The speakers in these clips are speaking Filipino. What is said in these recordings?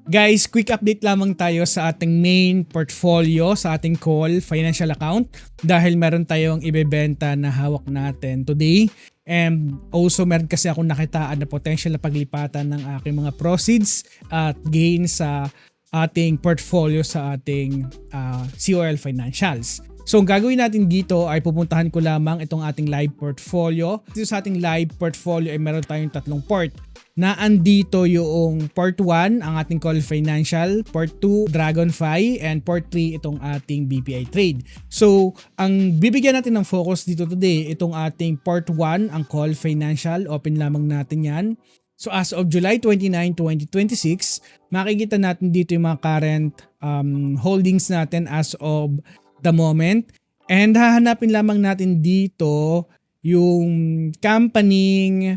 Guys, quick update lamang tayo sa ating main portfolio sa ating call financial account dahil meron tayong ibebenta na hawak natin today. And also meron kasi akong nakitaan na potential na paglipatan ng aking mga proceeds at gains sa ating portfolio sa ating COL Financials. So ang gagawin natin dito ay pupuntahan ko lamang itong ating live portfolio. Dito sa ating live portfolio ay meron tayong tatlong port. Naandito yung port 1, ang ating call financial, port 2, Dragonfly, and port 3, itong ating BPI trade. So, ang bibigyan natin ng focus dito today, itong ating port 1, ang call financial, open lamang natin yan. So, as of July 29, 2026, makikita natin dito yung mga current holdings natin as of the moment. And hahanapin lamang natin dito yung company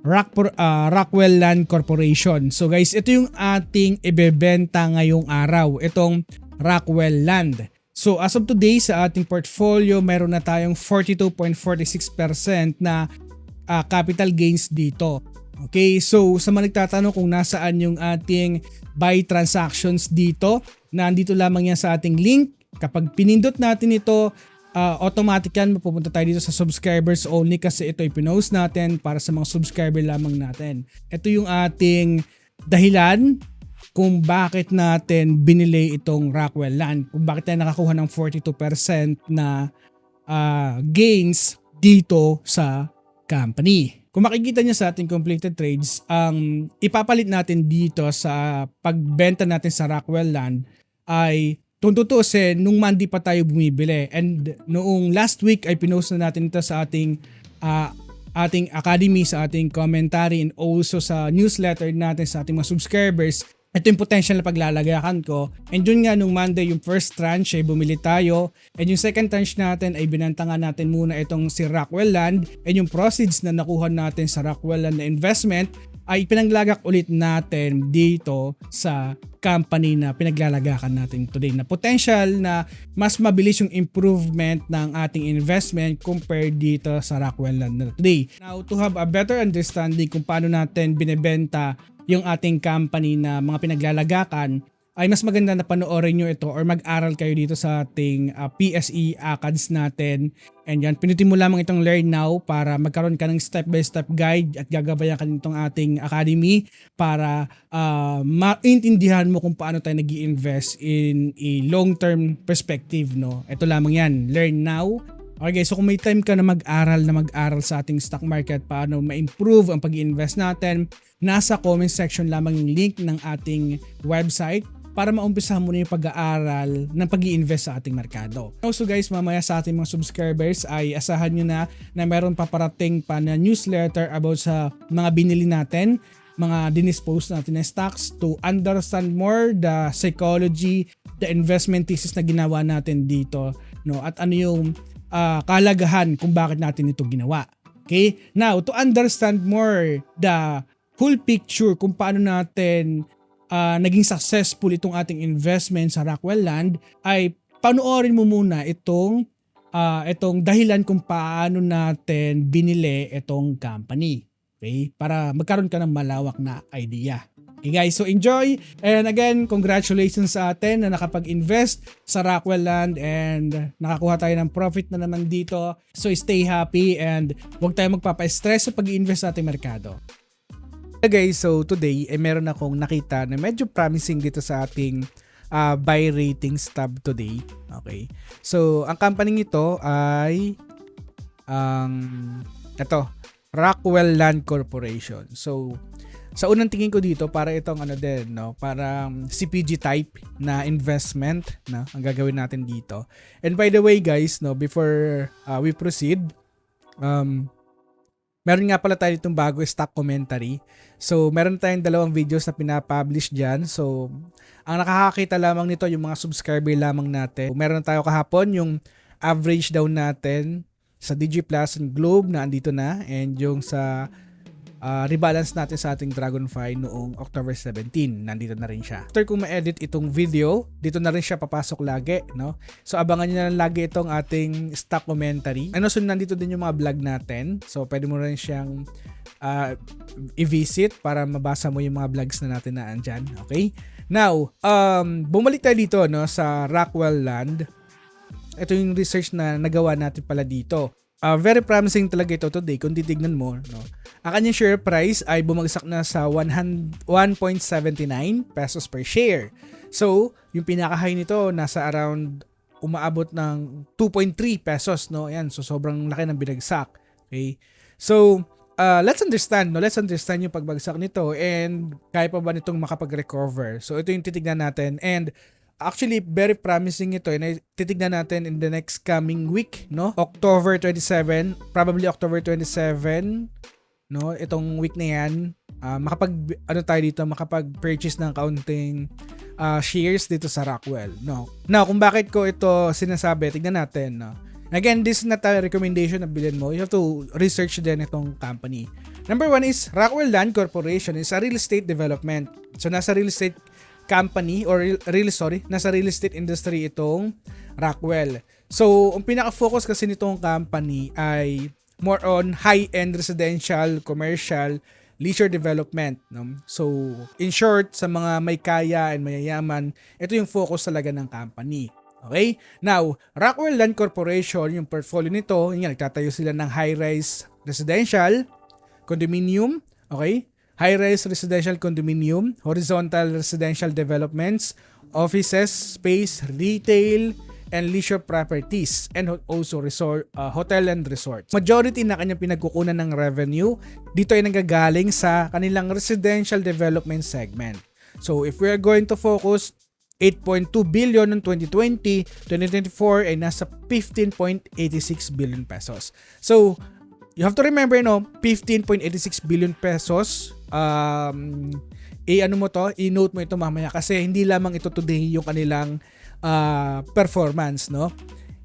Rockwell Land Corporation. So guys, ito yung ating ibebenta ngayong araw, itong Rockwell Land. So as of today sa ating portfolio, meron na tayong 42.46% na capital gains dito. Okay, so sa mga nagtatanong kung nasaan yung ating buy transactions dito, nandito lamang yan sa ating link. Kapag pinindot natin ito, automatic yan, mapupunta tayo dito sa subscribers only kasi ito ay pinost natin para sa mga subscriber lamang natin. Ito yung ating dahilan kung bakit natin binili itong Rockwell Land, kung bakit tayo nakakuha ng 42% na gains dito sa company. Kung makikita nyo sa ating completed trades, ang ipapalit natin dito sa pagbenta natin sa Rockwell Land ay kung tutuusin, nung Monday pa tayo bumibili, and noong last week ay pinost na natin ito sa ating academy, sa ating commentary, and also sa newsletter natin sa ating mga subscribers. Ito yung potential na paglalagakan ko. And yun nga, nung Monday, yung first tranche ay bumili tayo. And yung second tranche natin ay binanta nga natin muna itong si Rockwell Land. And yung proceeds na nakuha natin sa Rockwell Land na investment ay pinaglagak ulit natin dito sa company na pinaglalagakan natin today, na potential na mas mabilis yung improvement ng ating investment compared dito sa Rockwell Land na today. Now, to have a better understanding kung paano natin binebenta yung ating company na mga pinaglalagakan, ay mas maganda na panoorin nyo ito or mag-aral kayo dito sa ating PSE ACADS natin. And yan, pinutin mo lamang itong learn now para magkaroon ka ng step-by-step guide at gagabayan ka nitong ating academy para maintindihan mo kung paano tayo nag-i-invest in a long-term perspective. No? Ito lamang yan, learn now. Okay, so kung may time ka na mag-aral sa ating stock market, paano ma-improve ang pag-i-invest natin, nasa comment section lamang yung link ng ating website para maumpisahan mo na yung pag-aaral ng pag-i-invest sa ating merkado. Also guys, mamaya sa ating mga subscribers ay asahan nyo na meron paparating pa na newsletter about sa mga binili natin, mga dinispose natin na stocks to understand more the psychology, the investment thesis na ginawa natin dito, no? At ano yung kalagahan kung bakit natin ito ginawa. Okay? Now, to understand more the whole picture kung paano natin naging successful itong ating investment sa Rockwell Land, ay panoorin mo muna itong dahilan kung paano natin binili itong company. Okay? Para magkaroon ka ng malawak na idea. Okay guys, so enjoy, and again, congratulations sa atin na nakapag-invest sa Rockwell Land and nakakuha tayo ng profit na naman dito. So stay happy and huwag tayo magpapa-stress sa pag-i-invest sa ating merkado. Okay guys, so today meron akong nakita na medyo promising dito sa ating buy ratings tab today. Okay, so ang company ito ay ito, Rockwell Land Corporation. So sa unang tingin ko dito, para itong parang CPG type na investment na ang gagawin natin dito. And by the way guys, before we proceed, meron nga pala tayo itong bago stock commentary. So meron tayong dalawang videos na pinapublish dyan. So ang nakakakita lamang nito yung mga subscriber lamang natin. Meron tayo kahapon yung average down natin sa DigiPlus and Globe na andito na, and yung sa rebalance natin sa ating Dragonfly noong October 17. Nandito na rin siya. After kung ma-edit itong video, dito na rin siya papasok lagi, no? So abangan niyo na lang lagi itong ating stock commentary. So nandito din yung mga vlog natin. So pwede mo rin siyang i-visit para mabasa mo yung mga vlogs na natin na andyan. Okay? Now, bumalik tayo dito, no, sa Rockwell Land. Ito yung research na nagawa natin pala dito. Very promising talaga ito today kung titignan mo, no. Ang kanyang share price ay bumagsak na sa 1.79 pesos per share. So, yung pinaka-high nito nasa around umaabot ng 2.3 pesos, no. Ayan, so sobrang laki ng binagsak. Okay? So, let's understand yung pagbagsak nito and kaya pa ba nitong makapag-recover. So, ito yung titignan natin and actually, very promising ito and titignan natin in the next coming week, no? October 27, probably October 27, no? Itong week na yan, makapag-purchase ng kaunting shares dito sa Rockwell, no? Now, kung bakit ko ito sinasabi, tignan natin, no? Again, this is not a recommendation na bilhin mo. You have to research din itong company. Number 1 is Rockwell Land Corporation is a real estate development. So, nasa real estate company nasa real estate industry itong Rockwell. So, ang pinaka-focus kasi nitong company ay more on high-end residential, commercial, leisure development, no? So, in short, sa mga may kaya and mayayaman, ito yung focus talaga ng company. Okay? Now, Rockwell Land Corporation, yung portfolio nito, nagtatayo sila ng high-rise residential, condominium, okay? High-rise residential condominium, horizontal residential developments, offices, space, retail, and leisure properties, and also resort, hotel and resorts. Majority na kanyang pinagkukunan ng revenue dito ay nanggagaling sa kanilang residential development segment. So if we are going to focus, 8.2 billion noong 2020, 2024 ay nasa 15.86 billion pesos. So you have to remember, no, 15.86 billion pesos. I-note mo ito mamaya kasi hindi lamang ito today yung kanilang performance, no?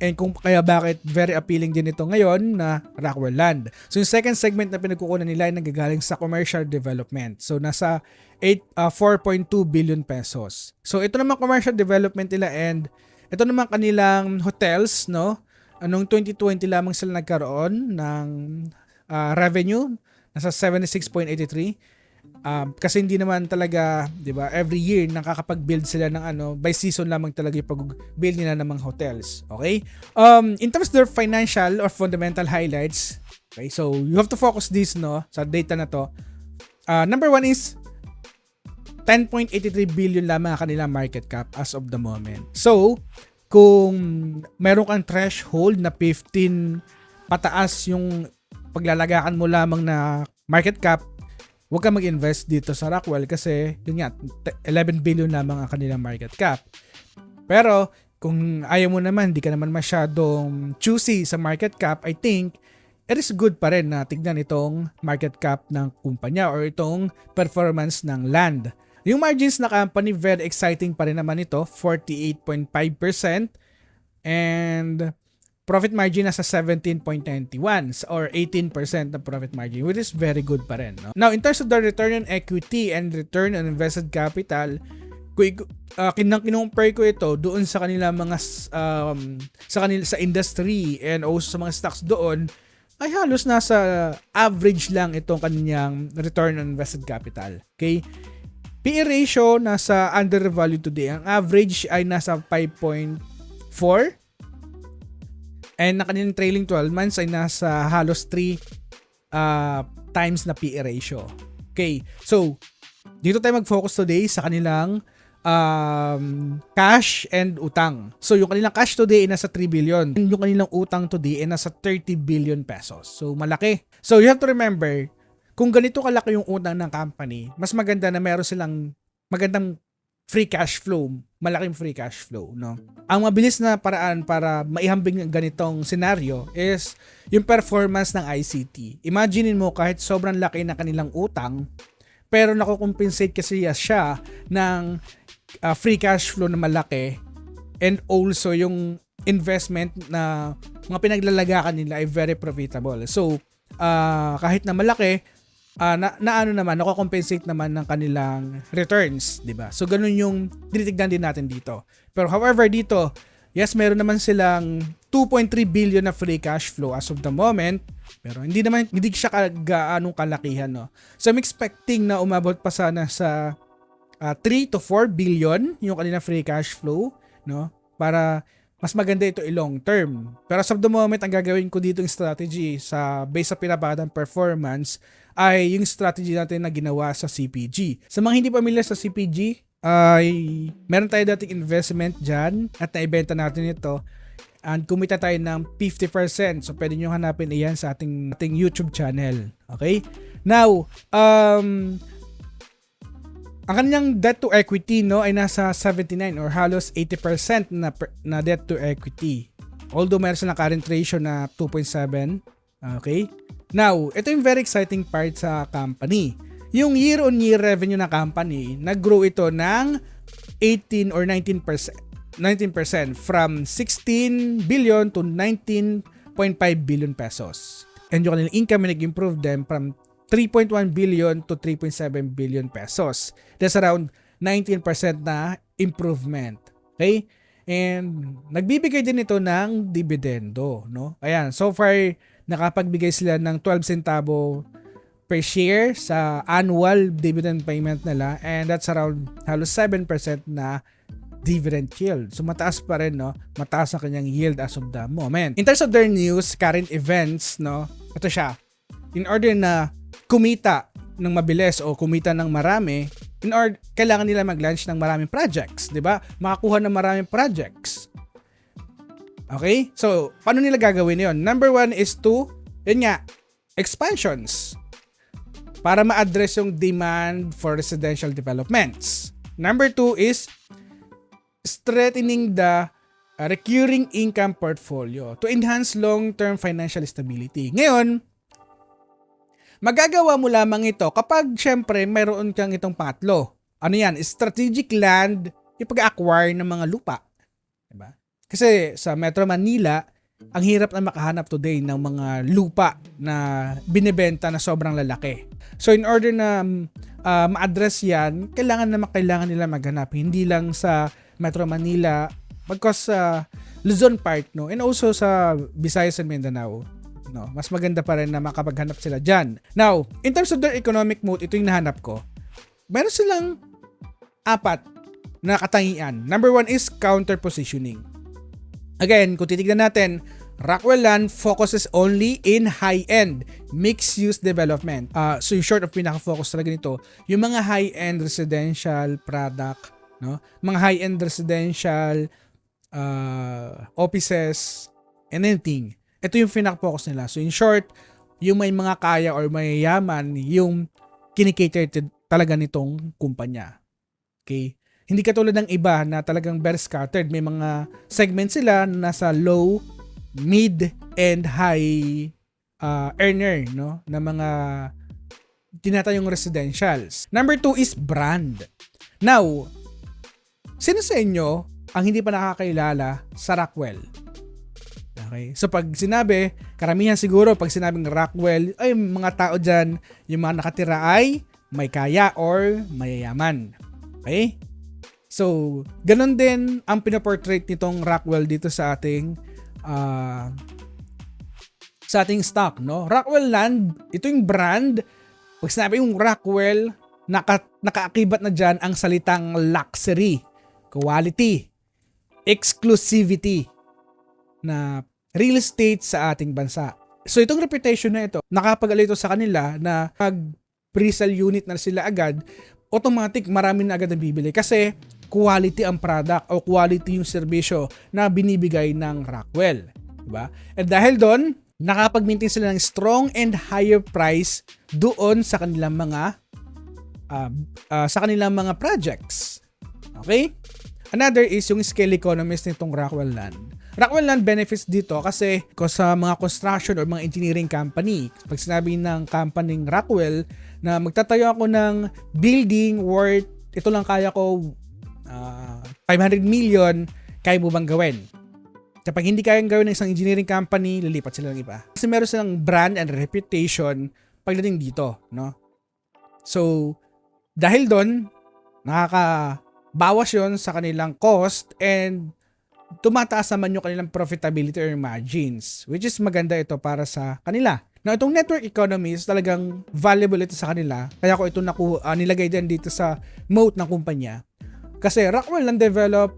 And kung kaya bakit very appealing din ito ngayon na Rockwell Land. So yung second segment na pinagkukunan nila ay nanggagaling sa commercial development. So nasa 4.2 billion pesos. So ito naman commercial development nila and ito naman kanilang hotels, no? Anong 2020 lamang sila nagkaroon ng revenue, nasa 76.83. Kasi hindi naman talaga, 'di ba? Every year nakakapag-build sila ng by season lamang talaga yung pag-build nila ng mga hotels. Okay? In terms of their financial or fundamental highlights, okay? So, you have to focus this, no, sa data na to. Number 1 is 10.83 billion lamang ang kanilang market cap as of the moment. So, kung meron kang threshold na 15 pataas yung paglalagakan mo lamang na market cap, huwag ka mag-invest dito sa Rockwell kasi yun nga, 11 billion lamang ang kanilang market cap. Pero kung ayaw mo naman, hindi ka naman masyadong choosy sa market cap, I think it is good pa rin na tignan itong market cap ng kumpanya or itong performance ng land. Yung margins na company, very exciting pa rin naman ito, 48.5%, and profit margin nasa 17.91 or 18% na profit margin, which is very good pa rin, no? Now, in terms of the return on equity and return on invested capital, kinumpare ko ito doon sa kanila mga sa industry and also sa mga stocks doon, ay halos nasa average lang itong kanyang return on invested capital. Okay? PE ratio nasa undervalued today. Ang average ay nasa 5.4. And na kanilang trailing 12 months ay nasa halos 3 times na PE ratio. Okay. So, dito tayo mag-focus today sa kanilang cash and utang. So, yung kanilang cash today ay nasa 3 billion. And yung kanilang utang today ay nasa 30 billion pesos. So, malaki. So, you have to remember, kung ganito kalaki yung utang ng company, mas maganda na meron silang magandang free cash flow, malaking free cash flow, no? Ang mabilis na paraan para maihambing ng ganitong senaryo is yung performance ng ICT. Imaginin mo kahit sobrang laki na kanilang utang, pero nakukompensate kasi siya ng free cash flow na malaki and also yung investment na mga pinaglalagakan nila ay very profitable. So, kahit na malaki, ano naman, nako-compensate naman ng kanilang returns, 'di ba? So ganun yung tinitignan din natin dito. Pero however dito, yes, meron naman silang 2.3 billion na free cash flow as of the moment, pero hindi siya gaanong kalakihan, no. So I'm expecting na umabot pa sana sa 3 to 4 billion yung kanilang free cash flow, no? Para mas maganda ito long term. Pero as of the moment, ang gagawin ko dito yung strategy based sa pinapakitang performance ay yung strategy natin na ginawa sa CPG. Sa mga hindi pamilyar sa CPG, ay meron tayo dating investment dyan at naibenta natin ito and kumita tayo ng 50%. So pwede nyo hanapin iyan sa ating YouTube channel. Okay? Now, ang kanyang debt to equity, no, ay nasa 79 or halos 80% na debt to equity. Although meron silang current ratio na 2.7. Okay? Now, ito yung very exciting part sa company. Yung year-on-year revenue na company, nag-grow ito ng 18 or 19% from 16 billion to 19.5 billion pesos. And yung kanilang income nag-improve them from 3.1 billion to 3.7 billion pesos. That's around 19% na improvement. Okay? And nagbibigay din ito ng dividendo, no? Ayan, so far nakapagbigay sila ng 12 centavo per share sa annual dividend payment nila, and that's around halos 7% na dividend yield. So mataas pa rin, no? Mataas ang kanyang yield as of the moment. In terms of their news, current events, no? Ito siya. In order na kumita ng mabilis o kumita ng marami, kailangan nila mag-launch ng maraming projects, 'di ba? Makakuha ng maraming projects. Okay? So, paano nila gagawin 'yon? Number 1 is expansions para ma-address yung demand for residential developments. Number 2 is strengthening the recurring income portfolio to enhance long-term financial stability. Ngayon, magagawa mo lamang ito kapag syempre mayroon kang itong pangatlo. Ano yan? Strategic land, yung pag-acquire ng mga lupa. Diba? Kasi sa Metro Manila, ang hirap na makahanap today ng mga lupa na binibenta na sobrang lalaki. So in order na ma-address yan, kailangan nila maghanap. Hindi lang sa Metro Manila, bagkus sa Luzon part, no? And also sa Visayas and Mindanao. No, mas maganda pa rin na makapaghanap sila dyan. Now, in terms of their economic moat, ito yung nahanap ko. Meron silang 4 na katangian. Number 1 is counter positioning. Again, kung titignan natin, Rockwell Land focuses only in high-end mixed-use development. So yung short of pinaka-focus talaga nito, yung mga high-end residential product, no? Mga high-end residential offices and anything. Ito yung pinaka-focus nila. So in short, yung may mga kaya or may yaman, yung kinikater talaga nitong kumpanya. Okay? Hindi katulad ng iba na talagang very scattered. May mga segments sila na nasa low, mid, and high earner, no? Na mga tinatayong residentials. Number 2 is brand. Now, sino sa inyo ang hindi pa nakakailala sa Rockwell? Okay. So pag sinabi, karamihan siguro pag sinabing Rockwell, ay mga tao dyan, yung mga nakatira ay may kaya or mayayaman. Okay? So, ganun din ang pinaportrait nitong Rockwell dito sa ating stock, no? Rockwell Land, ito yung brand. Pag sinabi yung Rockwell, nakaakibat na dyan ang salitang luxury, quality, exclusivity na real estate sa ating bansa. So itong reputation na ito, nakapag-alito sa kanila na pag pre-sale unit na sila agad, automatic marami na agad ang bibili kasi quality ang product o quality yung serbisyo na binibigay ng Rockwell. Diba? At dahil doon, nakapag-maintain sila ng strong and higher price doon sa kanilang mga projects. Okay? Another is yung scale economies nitong Rockwell Land. Rockwell Land benefits dito kasi sa mga construction or mga engineering company. Pag sinabi ng company Rockwell na magtatayo ako ng building worth, ito lang kaya ko 500 million, kaya mo bang gawin? Kapag hindi kayang gawin ng isang engineering company, lilipat sila ng iba. Kasi meron silang brand and reputation pagdating dito, no? So, dahil doon, nakakabawas yon sa kanilang cost and tumataas naman yung kanilang profitability or margins, which is maganda ito para sa kanila. Now, itong network economy is talagang valuable ito sa kanila. Kaya ko ito nilagay din dito sa moat ng kumpanya. Kasi Rockwell develop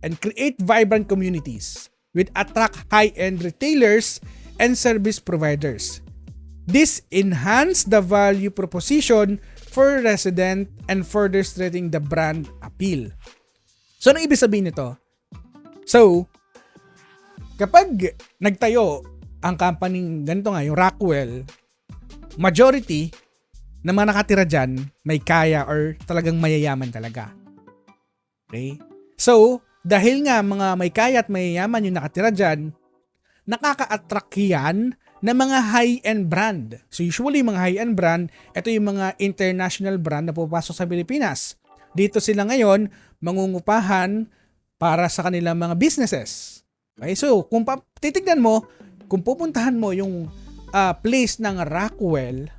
and create vibrant communities with attract high-end retailers and service providers. This enhance the value proposition for resident and further strengthening the brand appeal. So, anong ibig sabihin nito? So, kapag nagtayo ang company ganito nga, yung Rockwell, majority na mga nakatira dyan, may kaya or talagang mayayaman talaga. Okay? So, dahil nga mga may kaya at mayayaman yung nakatira dyan, nakaka-attract yan ng mga high-end brand. So, usually mga high-end brand, ito yung mga international brand na pupasok sa Pilipinas. Dito sila ngayon, mangungupahan para sa kanilang mga businesses. Okay? So, kung titignan mo, kung pupuntahan mo yung place ng Rockwell,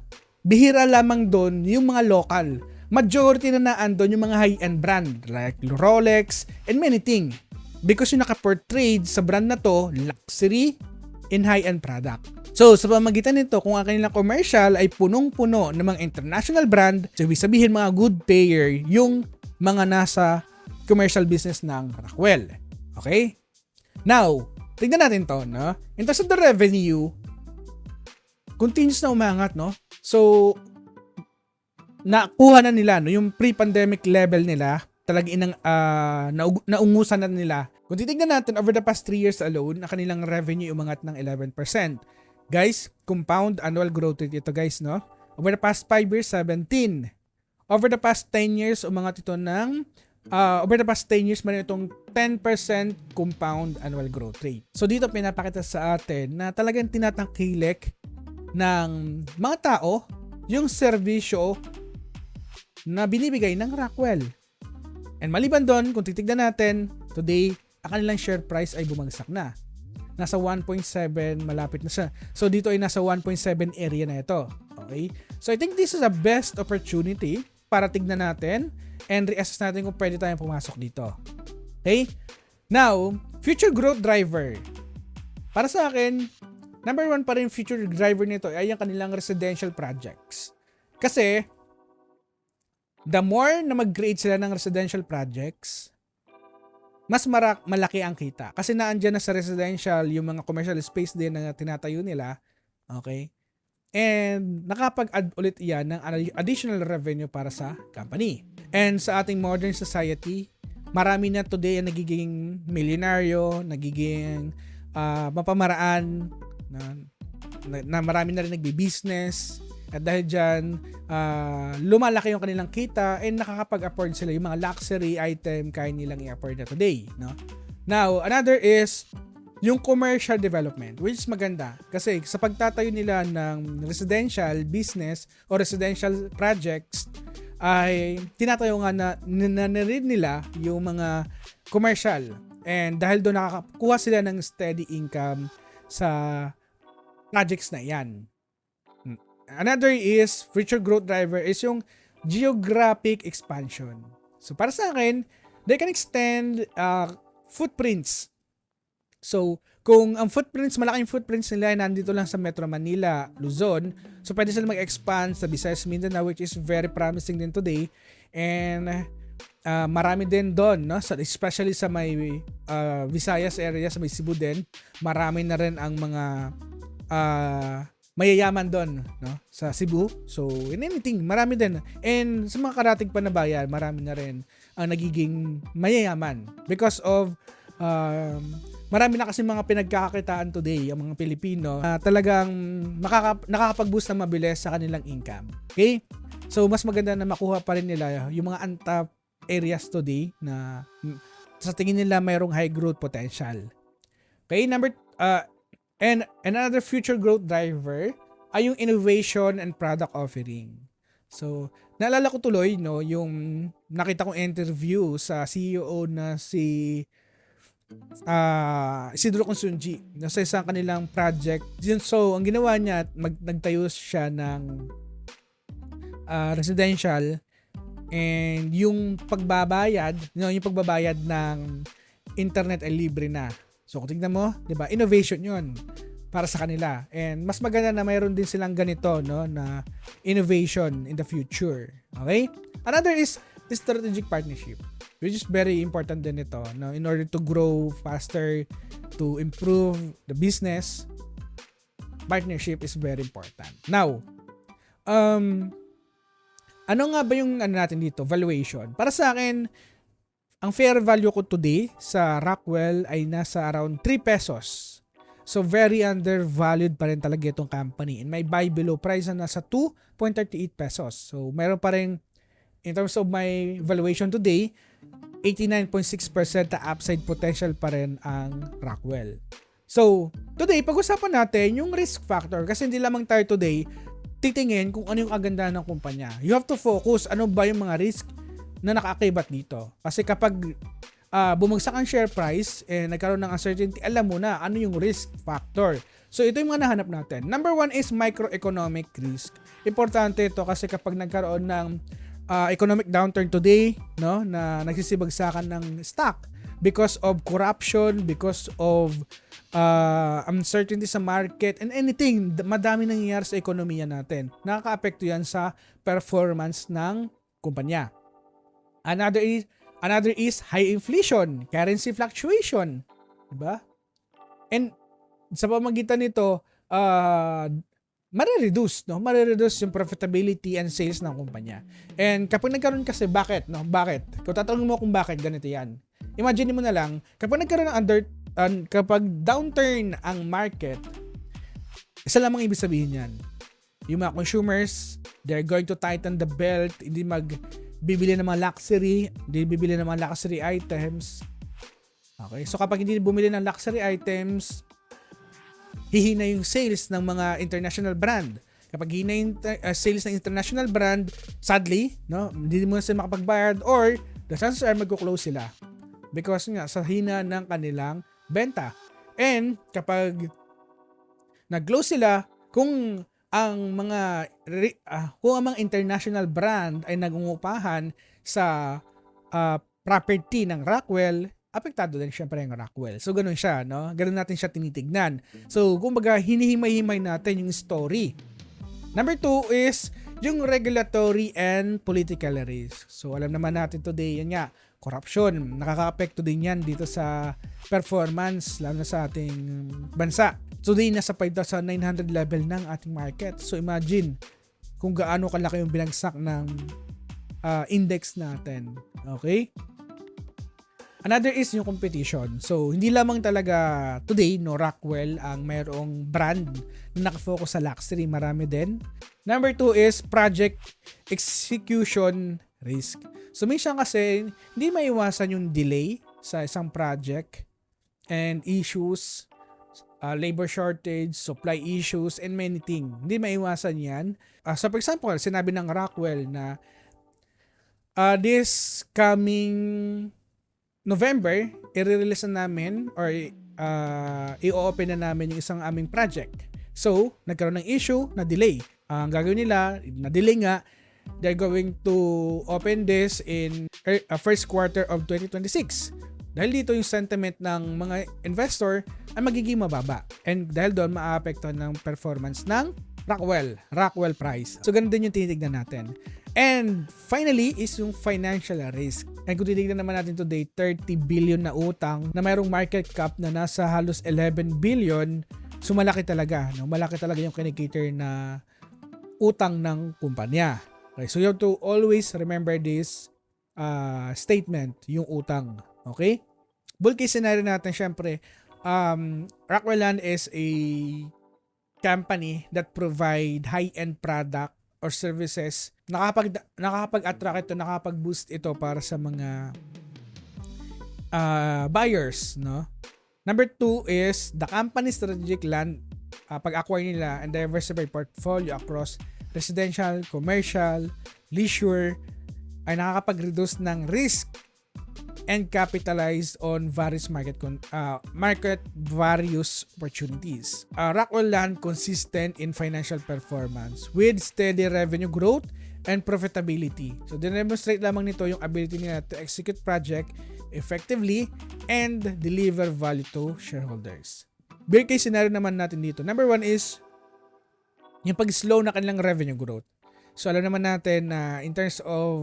bihira lamang doon yung mga local. Majority na naandun yung mga high-end brand like Rolex and many things. Because yung naka-portrayed sa brand na to, luxury and high-end product. So, sa pamagitan nito, kung ang kanilang commercial ay punong-puno ng mga international brand, so ibig sabihin mga good payer yung mga nasa commercial business ng Rockwell. Okay? Now, tignan natin to, no? In terms of the revenue, continuous na umangat, no? So, nakuha na nila, no? Yung pre-pandemic level nila, talagang naungusan na nila. Kung titignan natin, over the past 3 years alone, ang kanilang revenue umangat ng 11%. Guys, compound annual growth rate ito, guys, no? Over the past 5 years, 17. Over the past 10 years, umangat ito ng over the past 10 years, meron itong 10% compound annual growth rate. So dito pinapakita sa atin na talagang tinatangkilik ng mga tao yung serbisyo na binibigay ng Rockwell. And maliban doon, kung titignan natin, today, ang kanilang share price ay bumagsak na. Nasa 1.7, malapit na siya. So dito ay nasa 1.7 area na ito. Okay? So I think this is the best opportunity para tignan natin and reassess natin kung pwede tayong pumasok dito. Okay? Now, future growth driver. Para sa akin, number 1 pa rin future driver nito ay ang kanilang residential projects. Kasi, the more na mag-create sila ng residential projects, mas malaki ang kita. Kasi naandyan na sa residential yung mga commercial space din na tinatayo nila. Okay? And nakapag-add ulit iyan ng additional revenue para sa company. And sa ating modern society, marami na today ang nagiging milyonaryo, nagiging mapamaraan, na marami na rin nagbi-business. At dahil dyan, lumalaki yung kanilang kita and nakakapag-afford sila yung mga luxury item kaya nilang i-afford na today. No? Now, another is yung commercial development, which is maganda. Kasi sa pagtatayo nila ng residential business o residential projects, ay tinatayo nga na rin nila yung mga commercial. And dahil doon nakakakuha sila ng steady income sa projects na yan. Another is, future growth driver is yung geographic expansion. So para sa akin, they can extend footprints. So, kung ang footprints, malaking footprints nila ay nandito lang sa Metro Manila, Luzon, so pwede sila mag-expand sa Visayas, Mindanao, which is very promising din today. And marami din doon, no? Especially sa may Visayas area, sa may Cebu din, marami na rin ang mga mayayaman doon, no? Sa Cebu. So, in anything, marami din. And sa mga karating pa na bayan, marami na rin ang nagiging mayayaman because of marami na kasi mga pinagkakakitaan today ang mga Pilipino talagang nakakapag-boost na mabilis sa kanilang income. Okay? So, mas maganda na makuha pa rin nila yung mga untapped areas today na sa tingin nila mayroong high growth potential. Okay? And another future growth driver ay yung innovation and product offering. So, naalala ko tuloy, no, yung nakita kong interview sa CEO na si Isidro Consunji sa isang kanilang project. So, ang ginawa niya, nagtayo siya ng residential, and yung pagbabayad, yung pagbabayad ng internet ay libre na. So kung tingnan mo, 'di ba? Innovation 'yun para sa kanila. And mas maganda na mayroon din silang ganito, no, na innovation in the future. Okay? Another is the strategic partnership, which is very important din ito, no, in order to grow faster, to improve the business. Partnership is very important. Now, ano nga ba yung natin dito? Valuation. Para sa akin, ang fair value ko today sa Rockwell ay nasa around 3 pesos. So, very undervalued pa rin talaga itong company. And may buy below price na nasa 2.38 pesos. So, meron pa rin, in terms of my valuation today, 89.6% na upside potential pa rin ang Rockwell. So, today, pag-usapan natin yung risk factor kasi hindi lamang tayo today titingin kung ano yung kagandahan ng kumpanya. You have to focus ano ba yung mga risk na nakaakibat dito. Kasi kapag bumagsak ang share price and nagkaroon ng uncertainty, alam mo na ano yung risk factor. So, ito yung mga nahanap natin. Number 1 is microeconomic risk. Importante ito kasi kapag nagkaroon ng economic downturn today, no, na nagsisibagsakan ng stock because of corruption, because of uncertainty sa market, and anything, madami nangyayari sa ekonomiya natin. Nakaka-apekto yan sa performance ng kumpanya. Another is high inflation, currency fluctuation. Diba? And sa pamagitan nito, marireduce yung profitability and sales ng kumpanya. And kapag nagkaroon kasi, bakit? Kung tatanungin mo kung bakit, ganito yan. Imagine mo na lang, kapag nagkaroon ng kapag downturn ang market, isa lamang ibig sabihin yan. Yung mga consumers, they're going to tighten the belt, hindi bibili ng mga luxury items. Okay? So kapag hindi bumili ng luxury items, hihina yung sales ng mga international brand. Kapag hihina yung sales ng international brand, sadly, no, hindi mo na sila makapagbayad or the chances are magko-close sila. Because nga, sa hina ng kanilang benta. And kapag nag-close sila, kung ang mga international brand ay nagungupahan sa property ng Rockwell, apektado din syempre yung Rockwell. So, ganun siya, no? Ganun natin siya tinitignan. So, kumbaga, hinihimay-himay natin yung story. Number 2 is yung regulatory and political risk. So, alam naman natin today, yan nga, corruption. Nakaka-apekto din yan dito sa performance, lalo na sa ating bansa. Today, nasa 5,900 level ng ating market. So, imagine kung gaano kalaki yung binagsak ng index natin. Okay? Another is yung competition. So, hindi lamang talaga today, no, Rockwell ang mayroong brand na nakafocus sa luxury. Marami din. Number 2 is project execution risk. So, minsan kasi, hindi maiwasan yung delay sa isang project and issues, labor shortage, supply issues, and many things. Hindi maiwasan yan. So, for example, sinabi ng Rockwell na this coming November, i-release na namin or i-open na namin yung isang aming project. So, nagkaroon ng issue na delay. Ang gagawin nila, na-delay nga, they're going to open this in first quarter of 2026. Dahil dito yung sentiment ng mga investor ay magiging mababa. And dahil doon, maaapektuhan ng performance ng Rockwell price. So, ganun din yung tinitignan natin. And finally is yung financial risk. And kung titignan naman natin today, 30 billion na utang na mayroong market cap na nasa halos 11 billion. So malaki talaga. No? Malaki talaga yung kinikater na utang ng kumpanya. Okay, so you have to always remember this statement, yung utang. Okay? Bull case scenario natin, syempre, Rockwell Land is a company that provide high-end product or services. Nakakapag-attract ito, nakakapag-boost ito para sa mga buyers, no? Number 2 is the company's strategic land pag-acquire nila and diversify portfolio across residential, commercial, leisure ay nakakapag-reduce ng risk and capitalize on various market various opportunities. Rockwell Land consistent in financial performance with steady revenue growth and profitability. So, demonstrate lamang nito yung ability nila to execute project effectively and deliver value to shareholders. Bear case scenario naman natin dito. Number 1 is yung pag-slow na kanilang revenue growth. So, alam naman natin na in terms of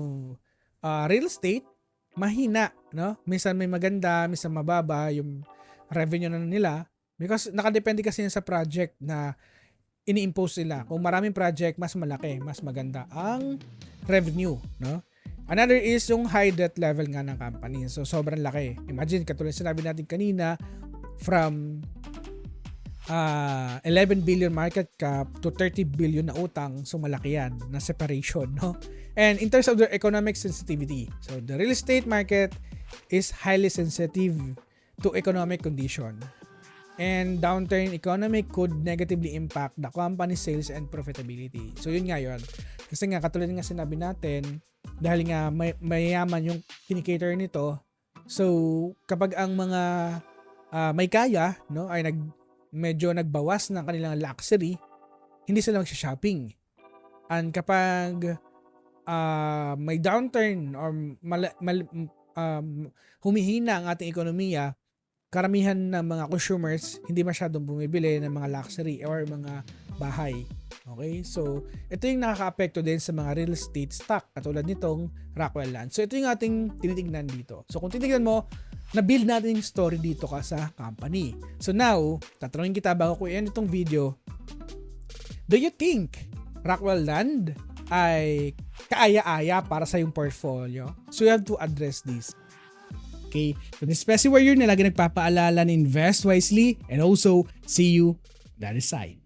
real estate, mahina, no? Minsan may maganda, minsan mababa yung revenue na nila because nakadepende kasi yan sa project na ini-impose nila. Kung maraming project, mas malaki, mas maganda ang revenue, no? Another is yung high debt level nga ng company. So, sobrang laki. Imagine, katulad sinabi natin kanina, from 11 billion market cap to 30 billion na utang, so malaki yan na separation, no? And in terms of their economic sensitivity, so the real estate market is highly sensitive to economic condition, and downturn economy could negatively impact the company sales and profitability. So yun nga yun, kasi nga katulad nga sinabi natin, dahil nga mayaman yung kinikater nito, so kapag ang mga may kaya, no, ay medyo nagbawas ng kanilang luxury, hindi sila magsha-shopping. And kapag may downturn or humihina ang ating ekonomiya, karamihan ng mga consumers hindi masyadong bumibili ng mga luxury or mga bahay. Okay? So, ito yung nakaka-apekto din sa mga real estate stock katulad nitong Rockwell Land. So, ito yung ating tinitignan dito. So, kung titignan mo, na-build natin yung story dito ka sa company. So, now, tatanungin kita bago ko i-end itong video, do you think Rockwell Land ay kaaya-aya para sa yung portfolio? So, you have to address this. Okay? So, this is Pessi Warrior na lagi nagpapaalala na invest wisely and also see you that side.